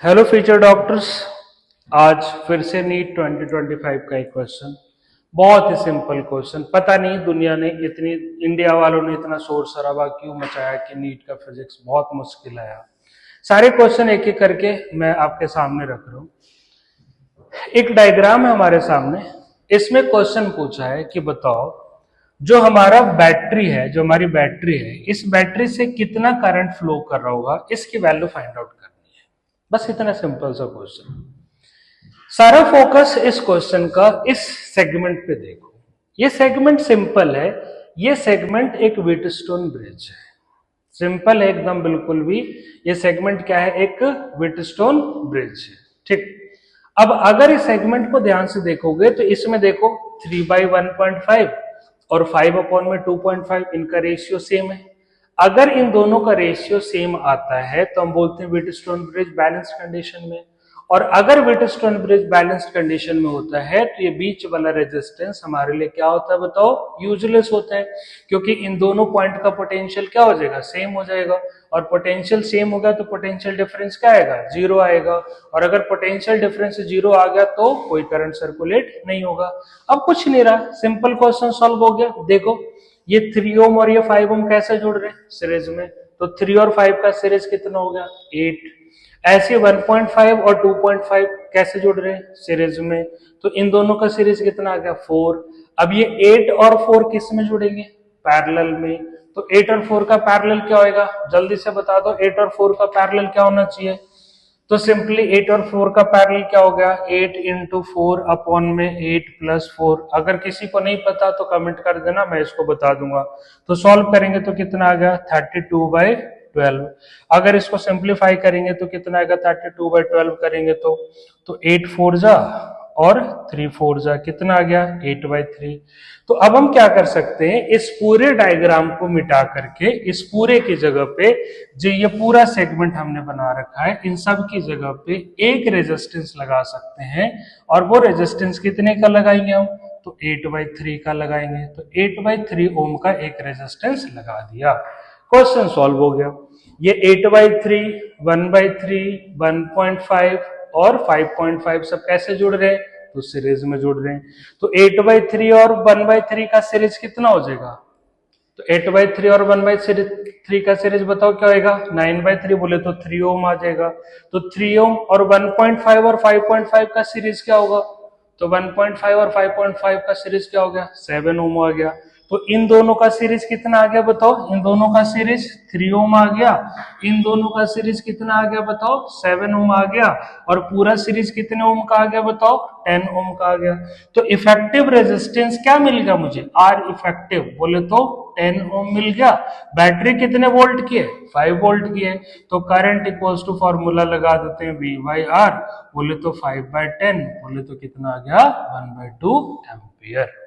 Hello future doctors. आज फिर से नीट 2025 का एक क्वेश्चन, बहुत ही सिंपल क्वेश्चन। पता नहीं दुनिया ने इतनी, इंडिया वालों ने इतना शोर शराबा क्यों मचाया कि नीट का फिजिक्स बहुत मुश्किल आया। सारे क्वेश्चन एक एक करके मैं आपके सामने रख रहा हूं। एक डायग्राम है हमारे सामने, इसमें क्वेश्चन पूछा है कि बताओ जो हमारा बैटरी है, जो हमारी बैटरी है, इस बैटरी से कितना करंट फ्लो कर रहा होगा, इसकी वैल्यू फाइंड आउट करनी है। बस इतना सिंपल सा क्वेश्चन। सारा फोकस इस क्वेश्चन का इस सेगमेंट पे देखो। ये सेगमेंट सिंपल है, ये सेगमेंट एक व्हीटस्टोन ब्रिज है। सिंपल है एकदम, बिल्कुल भी। ये सेगमेंट क्या है? एक व्हीटस्टोन ब्रिज है। ठीक। अब अगर इस सेगमेंट को ध्यान से देखोगे तो इसमें देखो 3/1.5 और 5/2.5, इनका रेशियो सेम है। अगर इन दोनों का रेशियो सेम आता है तो हम बोलते हैं व्हीटस्टोन ब्रिज बैलेंस कंडीशन में। और अगर व्हीटस्टोन ब्रिज बैलेंस्ड कंडीशन में होता है तो ये बीच वाला रेजिस्टेंस हमारे लिए क्या होता है बताओ? यूजलेस होता है, क्योंकि इन दोनों पॉइंट का पोटेंशियल क्या हो जाएगा? सेम हो जाएगा। और पोटेंशियल सेम होगा तो पोटेंशियल डिफरेंस क्या आएगा? जीरो आएगा। और अगर पोटेंशियल डिफरेंस जीरो आ गया तो कोई करंट सर्कुलेट नहीं होगा। अब कुछ नहीं रहा, सिंपल क्वेश्चन सॉल्व हो गया। देखो ये 3 ओम और ये 5 ओम कैसे जुड़ रहे हैं सीरीज में? तो 3 और 5 का सीरीज कितना हो गया? 8। ऐसे 1.5 और 2.5 कैसे जुड़ रहे हैं सीरीज में? तो इन दोनों का सीरीज कितना आ गया? 4। अब ये 8 और 4 किस में जुड़ेंगे? पैरेलल में। तो 8 और 4 का पैरेलल क्या होएगा? जल्दी से बता दो, 8 और 4 का पैरेलल क्या होना चाहिए? तो सिंपली 8 और 4 का पैरेलल क्या हो गया? 8 इंटू 4 अपॉन में 8 प्लस 4। अगर किसी को नहीं पता तो कमेंट कर देना, मैं इसको बता दूंगा। तो सॉल्व करेंगे तो कितना आ गया? 32/12। अगर इसको सिंप्लीफाई करेंगे तो कितना आएगा? 32/12 करेंगे तो 8 4 जा और 3 4 जा, कितना आ गया? 8/3। तो अब हम क्या कर सकते हैं, इस पूरे डायग्राम को मिटा करके इस पूरे की जगह पे जो ये पूरा सेगमेंट हमने बना रखा है, इन सब की जगह पे एक रेजिस्टेंस लगा सकते हैं। और वो रेजिस्टेंस कितने का लगाएंगे हम? तो 8/3 का लगाएंगे। तो 8/3 ओम का एक रेजिस्टेंस लगा दिया, क्वेश्चन सॉल्व हो गया। ये 8/3, 1/3, 1.5 और 5.5 सब कैसे जुड़ रहे हैं? तो सीरीज में जुड़ रहे हैं। तो 8/3 और 1/3 का सीरीज कितना हो जाएगा? तो 8/3 और 1/3 का सीरीज बताओ क्या होगा? 9/3 बोले तो 3 ओम आ जाएगा। तो 3 ओम और 1.5 और 5.5 का सीरीज क्या होगा? तो 1.5 और 5.5 का सीरीज क्या हो गया? 7 ओम आ गया। तो इन दोनों का सीरीज कितना आ गया बताओ? इन दोनों का सीरीज 3 ओम आ गया। इन दोनों का सीरीज कितना आ गया बताओ? 7 ओम आ गया। और पूरा सीरीज कितने ओम का आ गया बताओ? 10 ओम का आ गया। तो इफेक्टिव रेजिस्टेंस क्या मिल गया मुझे? आर इफेक्टिव बोले तो 10 ओम मिल गया। बैटरी कितने वोल्ट की है? 5 वोल्ट की है। तो करंट इक्वल्स टू फॉर्मूला लगा देते हैं V/R, बोले तो 5/10, बोले तो कितना आ गया? 1/2 एम्पियर।